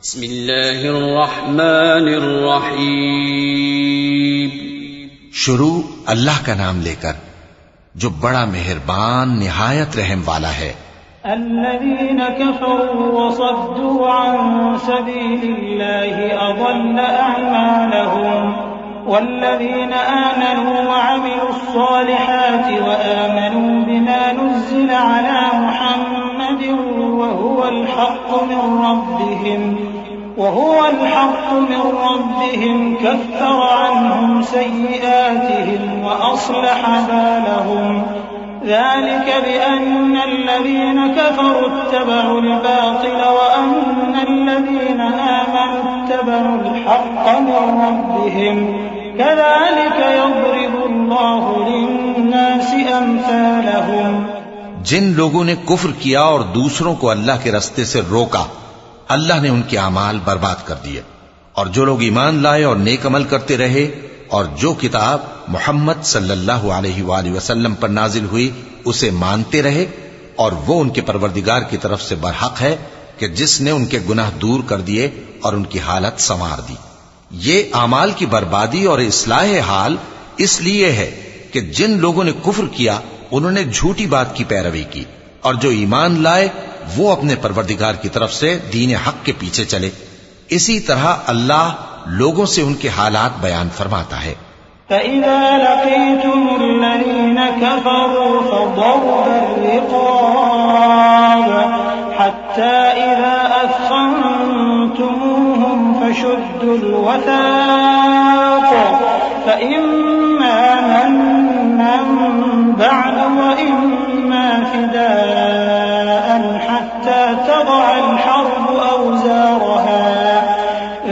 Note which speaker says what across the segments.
Speaker 1: بسم اللہ الرحمن الرحیم.
Speaker 2: شروع اللہ کا نام لے کر جو بڑا مہربان نہایت رحم والا ہے.
Speaker 3: الذين كفروا وصدوا عن سبيل الله أضل أعمالهم والذين آمنوا وعملوا الصالحات وآمنوا بما نزل على محمد وهو الحق من ربهم كفر عنهم سيئاتهم وأصلح بالهم ذلك بأن الذين كفروا اتبعوا الباطل وأن الذين آمنوا اتبعوا الحق من ربهم كذلك يضرب الله للناس أمثالهم.
Speaker 2: جن لوگوں نے کفر کیا اور دوسروں کو اللہ کے راستے سے روکا اللہ نے ان کے اعمال برباد کر دیے، اور جو لوگ ایمان لائے اور نیک عمل کرتے رہے اور جو کتاب محمد صلی اللہ علیہ وآلہ وسلم پر نازل ہوئی اسے مانتے رہے، اور وہ ان کے پروردگار کی طرف سے برحق ہے کہ جس نے ان کے گناہ دور کر دیے اور ان کی حالت سنوار دی. یہ اعمال کی بربادی اور اصلاح حال اس لیے ہے کہ جن لوگوں نے کفر کیا انہوں نے جھوٹی بات کی پیروی کی، اور جو ایمان لائے وہ اپنے پروردگار کی طرف سے دین حق کے پیچھے چلے. اسی طرح اللہ لوگوں سے ان کے حالات بیان فرماتا ہے.
Speaker 3: فَإِذَا لَقِيتُمُ الَّذِينَ كَفَرُوا فَضَرْبَ الرِّقَابِ حَتَّى إِذَا أَثْخَنتُمُوهُمْ فَشُدُّوا الْوَثَاقَ فَإِمَّا مَنًّا بَعْدُ وَإِمَّا فِدَاءً حَتَّى تَضَعَ الْحَرْبُ أَوْزَارَهَا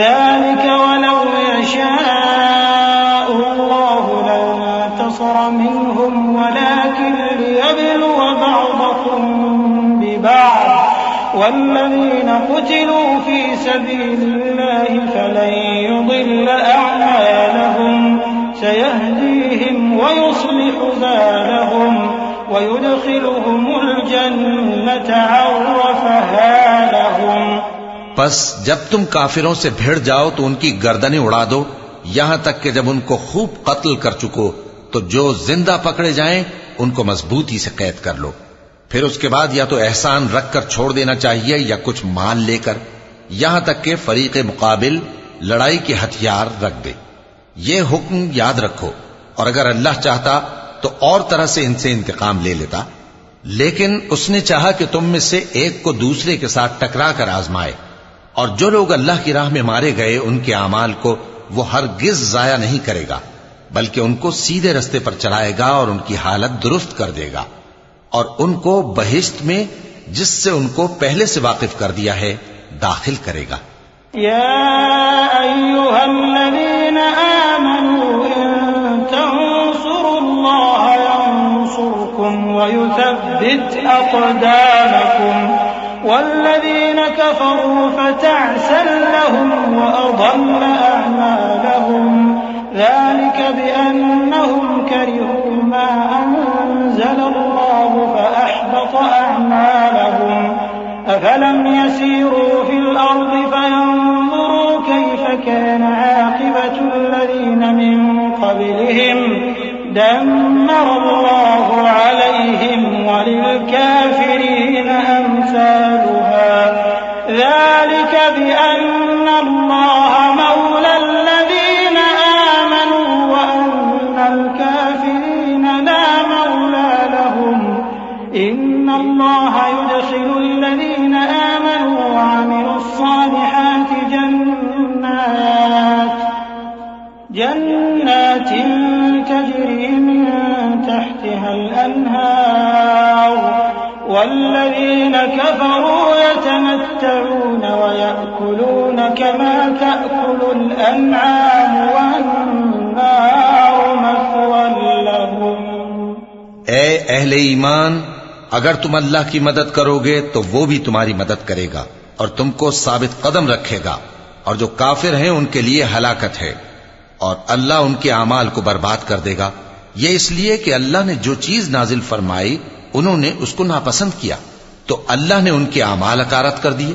Speaker 3: ذَلِكَ وَلَوْ يَشَاءُ اللَّهُ لَانتَصَرَ مِنْهُمْ وَلَكِنْ لِيَبْلُوَ بَعْضَكُمْ بِبَعْضٍ وَالَّذِينَ قُتِلُوا فِي سَبِيلِ اللَّهِ فَلَنْ يُضِلَّ أَعْمَالَهُمْ سَيَهْدِيهِمْ وَيُصْلِحُ بَالَهُمْ وَيُدْخِلُهُمُ الْجَنَّةَ عَرَّفَهَا لَهُمْ.
Speaker 2: پس جب تم کافروں سے بھیڑ جاؤ تو ان کی گردنیں اڑا دو یہاں تک کہ جب ان کو خوب قتل کر چکو تو جو زندہ پکڑے جائیں ان کو مضبوطی سے قید کر لو. پھر اس کے بعد یا تو احسان رکھ کر چھوڑ دینا چاہیے یا کچھ مال لے کر، یہاں تک کہ فریق مقابل لڑائی کے ہتھیار رکھ دے. یہ حکم یاد رکھو، اور اگر اللہ چاہتا تو اور طرح سے ان سے انتقام لے لیتا، لیکن اس نے چاہا کہ تم میں سے ایک کو دوسرے کے ساتھ ٹکرا کر آزمائے. اور جو لوگ اللہ کی راہ میں مارے گئے ان کے اعمال کو وہ ہرگز ضائع نہیں کرے گا، بلکہ ان کو سیدھے رستے پر چلائے گا اور ان کی حالت درست کر دے گا، اور ان کو بہشت میں جس سے ان کو پہلے سے واقف کر دیا ہے داخل کرے گا.
Speaker 3: يا أيها الذين آمنوا إن تنصروا الله ينصركم ويثبت أقدامكم والذين كفروا فتعسا لهم وأضل أعمالهم ذلك بأنهم كرهوا ما أنزل الله فأحبط أعمالهم أفلم يسيروا في الأرض فينظروا كيف كان عاقبة الذين من قبلهم دمر الله عليهم وللكافرين أمثالها ذلك بأن الله مولى الذين آمنوا وأن الكافرين لا مولى لهم إن الله يدخل الذين آمنوا وعملوا الصالحات جنات تجري من تحتها الأنهار والذين كفروا يتمتعون ويأكلون كما تأكل الأنعام والنار مثوى لهم.
Speaker 2: اے اہل ایمان، اگر تم اللہ کی مدد کرو گے تو وہ بھی تمہاری مدد کرے گا اور تم کو ثابت قدم رکھے گا، اور جو کافر ہیں ان کے لیے ہلاکت ہے، اور اللہ ان کے اعمال کو برباد کر دے گا. یہ اس لیے کہ اللہ نے جو چیز نازل فرمائی انہوں نے اس کو ناپسند کیا تو اللہ نے ان کے اعمال اکارت کر دیے.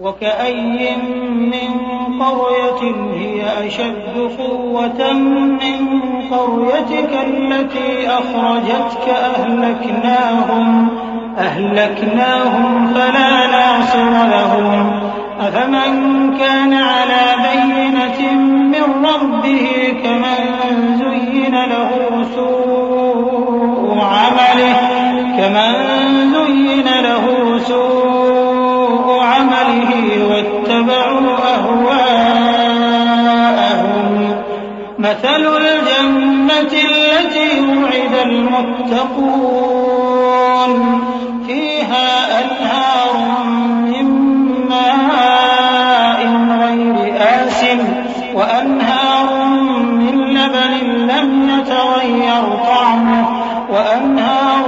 Speaker 3: وَكَأَيٍّ مِّن قَرْيَةٍ هِيَ أَشَدُّ قُوَّةً مِّن قَرْيَتِكَ الَّتِي أَخْرَجَتْكَ أَهْلَكْنَاهُمْ فَلَا نَاصِرَ لَهُمْ أَفَمَن كَانَ عَلَى بَيِّنَةٍ مِّن رَّبِّهِ كَمَن زُيِّنَ له سُوءُ عَمَلِهِ وَاتَّبَعُوا أَهْوَاءَهُمْ مَثَلُ الْجَنَّةِ الَّتِي وُعِدَ الْمُتَّقُونَ فِيهَا أَنْهَارٌ مِّن مَّاءٍ غَيْرِ آسِنٍ وَأَنْهَارٌ مِّن لَّبَنٍ لَّمْ يَتَغَيَّرْ طَعْمُهُ وَأَنْهَارٌ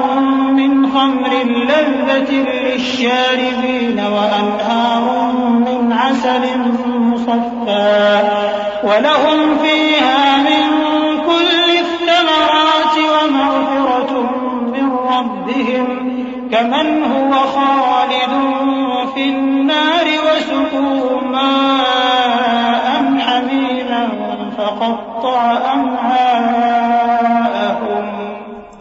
Speaker 3: مِّنْ خَمْرٍ لَّذَّةٍ لِّلشَّارِبِينَ وَأَنْهَارٌ مِّنْ عَسَلٍ مُّصَفًّى وَلَهُمْ فِيهَا مِن كُلِّ الثَّمَرَاتِ وَمَغْفِرَةٌ مِّن رَّبِّهِمْ كَمَنْ هُوَ خَالِدٌ فِي النَّارِ وَسُقُوا مَاءً حَمِيمًا فَقَطَّعَ أَمْعَاءَهُمْ۔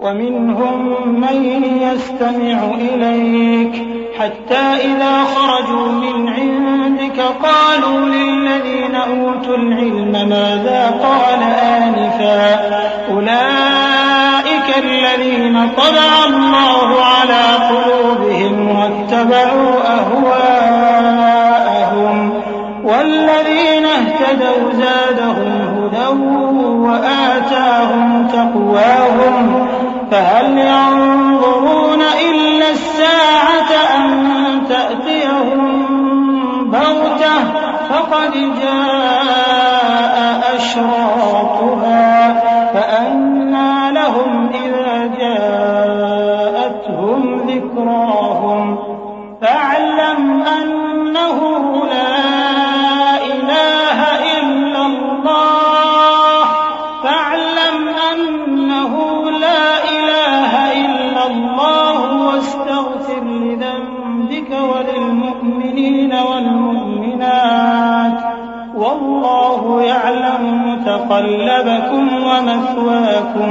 Speaker 3: وَمِنْهُمْ مَن يَسْتَمِعُ إِلَيْكَ حَتَّى إِذَا خَرَجُوا مِنْ عِندِكَ قَالُوا لِلَّذِينَ أُوتُوا الْعِلْمَ مَاذَا قَالَ آنِفًا أُولَئِكَ الَّذِينَ طَبَعَ اللَّهُ عَلَى قُلُوبِهِمْ وَاتَّبَعُوا أَهْوَاءَهُمْ وَالَّذِينَ اهْتَدَوْا زَادَهُمْ هُدًى وَآتَاهُمْ تَقْوَاهُمْ فَهَلْ يَنظُرُونَ إِلَّا السَّاعَةَ أَن تَأْتِيَهُم بَغْتَةً فَقَدْ جَاءَ أَشْرَاطُهَا فَأَنَّىٰ لَهُمْ إِذَا جَاءَتْهُمْ ذِكْرَاهُمْ فَاعْلَمْ أَنَّهُ لَا إِلَٰهَ إِلَّا اللَّهُ وَاسْتَغْفِرْ لِذَنبِكَ وَلِلْمُؤْمِنِينَ وَالْمُؤْمِنَاتِ وَاللَّهُ يَعْلَمُ مُتَقَلَّبَكُمْ وَمَثْوَاكُمْ۔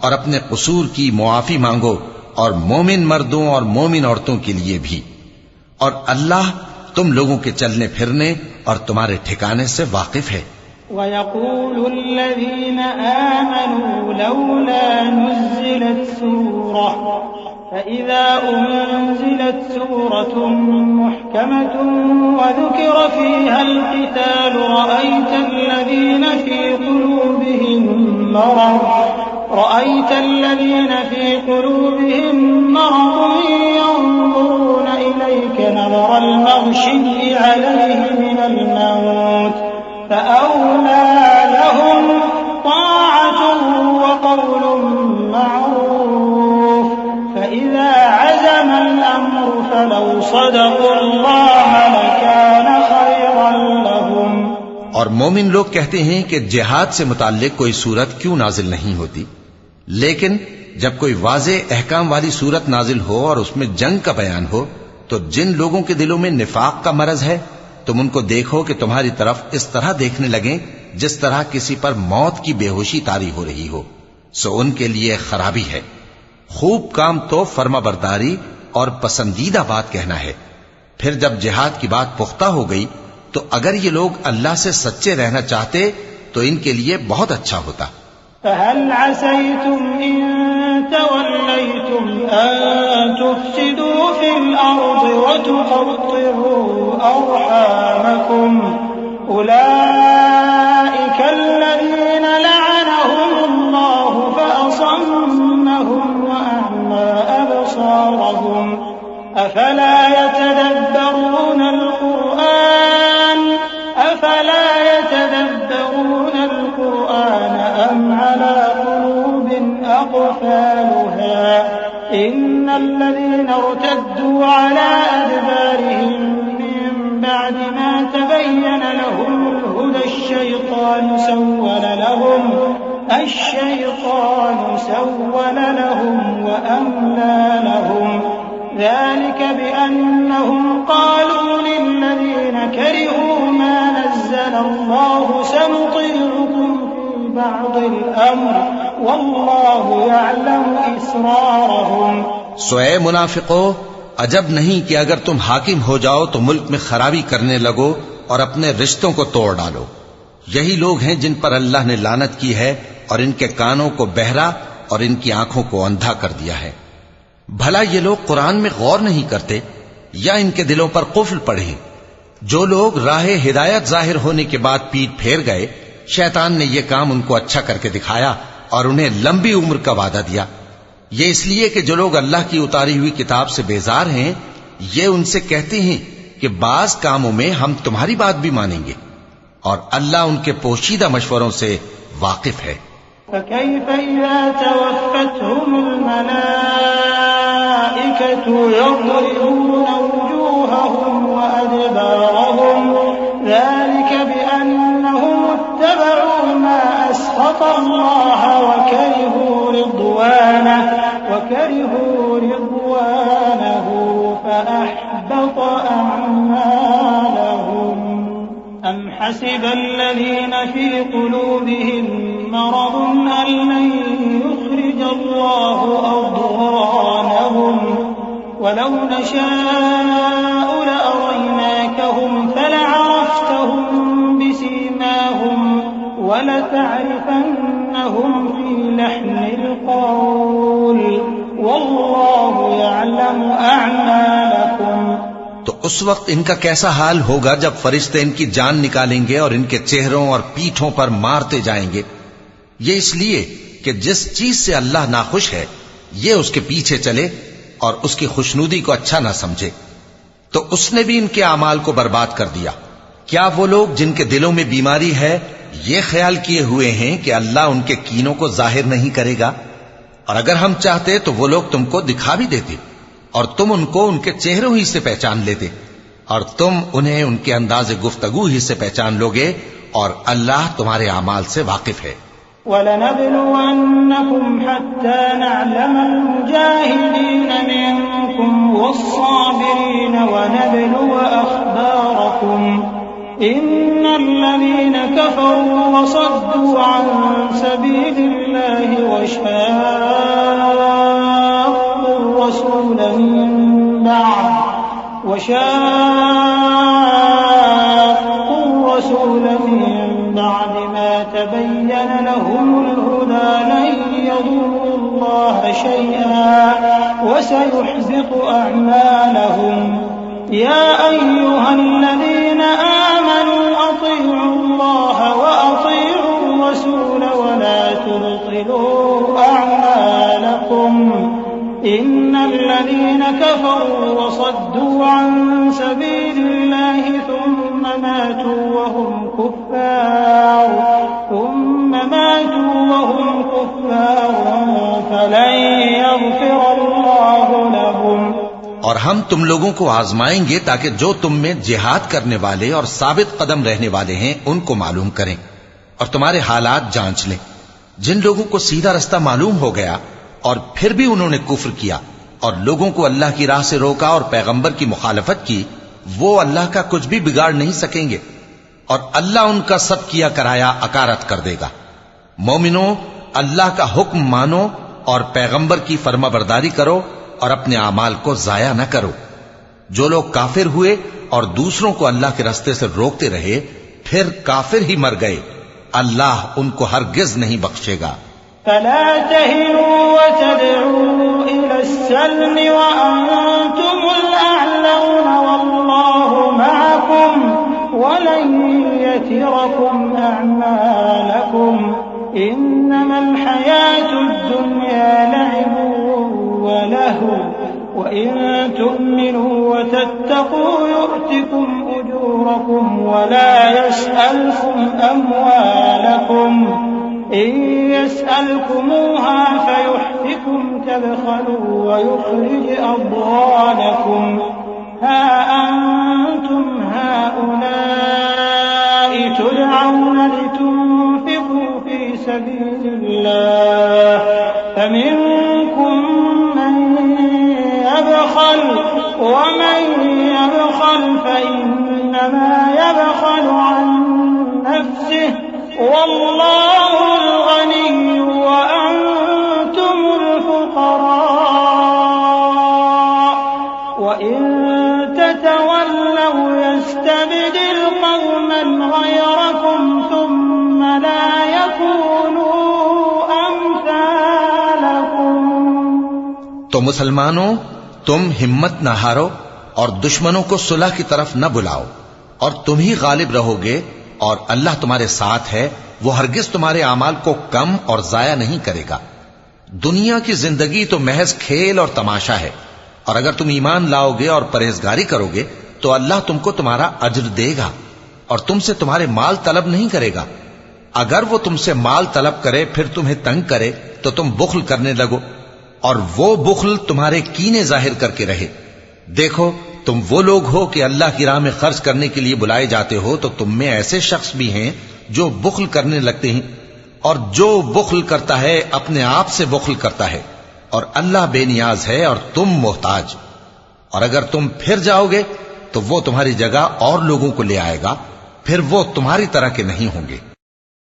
Speaker 2: اور اپنے قصور کی معافی مانگو، اور مومن مردوں اور مومن عورتوں کے لیے بھی، اور اللہ تم لوگوں کے چلنے پھرنے اور تمہارے ٹھکانے سے واقف ہے۔
Speaker 3: وَيَقُولُ الَّذِينَ آمَنُوا لَوْلَا نُزِّلَتْ سُورَةٌ فَإِذَا أُنزِلَتْ سُورَةٌ مُحْكَمَةٌ وَذُكِرَ فِيهَا الْقِتَالُ رَأَيْتَ الَّذِينَ فِي قُلُوبِهِم مَّرَضٌ يَنظُرُونَ إِلَيْكَ نَظَرَ الْمَغْشِيِّ عَلَيْهِ مِنَ الْمَوْتِ فَأَوْلَىٰ لَهُمْ طَاعَةٌ وَقَوْلٌ مَّعْرُوفٌ فَإِذَا عَزَمَ الْأَمْرُ فَلَوْ صَدَقُوا اللَّهَ لَكَانَ خَيْرًا لَّهُمْ۔
Speaker 2: اور مومن لوگ کہتے ہیں کہ جہاد سے متعلق کوئی سورت کیوں نازل نہیں ہوتی، لیکن جب کوئی واضح احکام والی سورت نازل ہو اور اس میں جنگ کا بیان ہو تو جن لوگوں کے دلوں میں نفاق کا مرض ہے تم ان کو دیکھو کہ تمہاری طرف اس طرح دیکھنے لگیں جس طرح کسی پر موت کی بے ہوشی طاری ہو رہی ہو، سو ان کے لیے خرابی ہے۔ خوب کام تو فرما برداری اور پسندیدہ بات کہنا ہے، پھر جب جہاد کی بات پختہ ہو گئی تو اگر یہ لوگ اللہ سے سچے رہنا چاہتے تو ان کے لیے بہت اچھا ہوتا۔
Speaker 3: فَهَلْ عَسَيْتُمْ إِن تَوَلَّيْتُمْ أَن تُفْسِدُوا فِي الْأَرْضِ وَتُقَطِّعُوا أَرْحَامَكُمْ أُولَٰئِكَ الَّذِينَ لَعَنَهُمُ اللَّهُ فَأَصَمَّهُمْ وَأَعْمَىٰ أَبْصَارَهُمْ أَفَلَا يَتَدَبَّرُونَ الْقُرْآنَ أَمْ عَلَىٰ قُلُوبٍ أَقْفَالُهَا إِنَّ الَّذِينَ ارْتَدُّوا عَلَىٰ أَدْبَارِهِم مِّن بَعْدِ مَا تَبَيَّنَ لَهُمُ الْهُدَى الشَّيْطَانُ سَوَّلَ لَهُمْ وَأَمْلَىٰ لَهُمْ ذَلِكَ بِأَنَّهُمْ قَالُوا لِلَّذِينَ كَرِهُوا مَا نَزَّلَ اللَّهُ سَنُطِيعُكُمْ فِي بَعْضِ الْأَمْرِ وَاللَّهُ يَعْلَمُ إِسْرَارَهُمْ۔
Speaker 2: سو اے منافقو، عجب نہیں کہ اگر تم حاکم ہو جاؤ تو ملک میں خرابی کرنے لگو اور اپنے رشتوں کو توڑ ڈالو۔ یہی لوگ ہیں جن پر اللہ نے لعنت کی ہے اور ان کے کانوں کو بہرا اور ان کی آنکھوں کو اندھا کر دیا ہے۔ بھلا یہ لوگ قرآن میں غور نہیں کرتے یا ان کے دلوں پر قفل پڑے ہیں؟ جو لوگ راہ ہدایت ظاہر ہونے کے بعد پیٹ پھیر گئے، شیطان نے یہ کام ان کو اچھا کر کے دکھایا اور انہیں لمبی عمر کا وعدہ دیا۔ یہ اس لیے کہ جو لوگ اللہ کی اتاری ہوئی کتاب سے بیزار ہیں یہ ان سے کہتے ہیں کہ بعض کاموں میں ہم تمہاری بات بھی مانیں گے، اور اللہ ان کے پوشیدہ مشوروں سے واقف ہے۔
Speaker 3: فَكَيْفَ إِذَا تَوَفَّتْهُمُ الْمَلَائِكَةُ يَضْرِبُونَ وُجُوهَهُمْ وَأَدْبَارَهُمْ ذَلِكَ بِأَنَّهُمُ اتَّبَعُوا مَا أَسْخَطَ اللَّهَ وَكَرِهُوا رِضْوَانَهُ فَأَحْبَطَ أَعْمَالَهُمْ أَمْ حَسِبَ الَّذِينَ فِي قُلُوبِهِم مَّرَضٌ أَن لَّن يُخْرِجَ اللَّهُ أَضْغَانَهُمْ وَلَوْ نَشَاءُ لَأَرَيْنَاكَهُمْ فَلَعَرَفْتَهُم بِسِيمَاهُمْ وَلَتَعْرِفَنَّهُمْ فِي لَحْنِ الْقَوْلِ وَاللَّهُ يَعْلَمُ أَعْمَالَكُمْ۔
Speaker 2: تو اس وقت ان کا کیسا حال ہوگا جب فرشتے ان کی جان نکالیں گے اور ان کے چہروں اور پیٹھوں پر مارتے جائیں گے۔ یہ اس لیے کہ جس چیز سے اللہ ناخوش ہے یہ اس کے پیچھے چلے اور اس کی خوشنودی کو اچھا نہ سمجھے، تو اس نے بھی ان کے اعمال کو برباد کر دیا۔ کیا وہ لوگ جن کے دلوں میں بیماری ہے یہ خیال کیے ہوئے ہیں کہ اللہ ان کے کینوں کو ظاہر نہیں کرے گا؟ اور اگر ہم چاہتے تو وہ لوگ تم کو دکھا بھی دیتے اور تم ان کو ان کے چہروں ہی سے پہچان لیتے، اور تم انہیں ان کے انداز گفتگو ہی سے پہچان لوگے، اور اللہ تمہارے اعمال سے واقف ہے۔
Speaker 3: وَلَنَبْلُوَنَّكُمْ حَتَّى نَعْلَمَ الْمُجَاهِدِينَ مِنكُمْ وَالصَّابِرِينَ وَنَبْلُوَ أَخْبَارَكُمْ إِنَّ الَّذِينَ كَفَرُوا وَصَدُّوا عَن سَبِيلِ اللَّهِ وشاقوا الرسول من بعد ما تبين لهم الهدى لن يضروا الله شيئا وسيحبط أعمالهم يا أيها الذين آمنوا أطيعوا الله وأطيعوا الرسول ولا تبطلوا أعمالكم إن الذين كفروا وصدوا عن سبيل الله ثم ماتوا وهم كفار فلن يغفر الله لهم.
Speaker 2: اور ہم تم لوگوں کو آزمائیں گے تاکہ جو تم میں جہاد کرنے والے اور ثابت قدم رہنے والے ہیں ان کو معلوم کریں اور تمہارے حالات جانچ لیں. جن لوگوں کو سیدھا رستہ معلوم ہو گیا اور پھر بھی انہوں نے کفر کیا اور لوگوں کو اللہ کی راہ سے روکا اور پیغمبر کی مخالفت کی، وہ اللہ کا کچھ بھی بگاڑ نہیں سکیں گے اور اللہ ان کا سب کیا کرایا اکارت کر دے گا. مومنوں، اللہ کا حکم مانو اور پیغمبر کی فرما برداری کرو اور اپنے اعمال کو ضائع نہ کرو. جو لوگ کافر ہوئے اور دوسروں کو اللہ کے راستے سے روکتے رہے پھر کافر ہی مر گئے، اللہ ان کو ہرگز نہیں بخشے گا.
Speaker 3: فلا تهنوا وتدعوا إلى السلم وأنتم الأعلون والله معكم ولن يتركم أعمالكم إنما الحياة الدنيا لعب ولهو وإن تؤمنوا وتتقوا يؤتكم أجوركم ولا يسألكم أموالكم إن يسألكموها فيحفكم تبخلوا ويخرج أضغانكم ها أنتم هؤلاء تدعون لتنفقوا في سبيل الله فمنكم من يبخل ومن يبخل فإنما يبخل عن نفسه والله الغني وأنتم الفقراء وإن تتولوا يستبدل قوما غيركم ثم لا يكونوا أمثالكم.
Speaker 2: تو مسلمانوں، تم ہمت نہ ہارو اور دشمنوں کو صلح کی طرف نہ بلاؤ اور تم ہی غالب رہو گے اور اللہ تمہارے ساتھ ہے، وہ ہرگز تمہارے اعمال کو کم اور ضائع نہیں کرے گا. دنیا کی زندگی تو محض کھیل اور تماشا ہے، اور اگر تم ایمان لاؤ گے اور پرہیزگاری کرو گے تو اللہ تم کو تمہارا اجر دے گا اور تم سے تمہارے مال طلب نہیں کرے گا. اگر وہ تم سے مال طلب کرے پھر تمہیں تنگ کرے تو تم بخل کرنے لگو اور وہ بخل تمہارے کینے ظاہر کر کے رہے. دیکھو، تم وہ لوگ ہو کہ اللہ کی راہ میں خرچ کرنے کے لیے بلائے جاتے ہو تو تم میں ایسے شخص بھی ہیں جو بخل کرنے لگتے ہیں، اور جو بخل کرتا ہے اپنے آپ سے بخل کرتا ہے اور اللہ بے نیاز ہے اور تم محتاج. اور اگر تم پھر جاؤ گے تو وہ تمہاری جگہ اور لوگوں کو لے آئے گا، پھر وہ تمہاری طرح کے نہیں ہوں گے.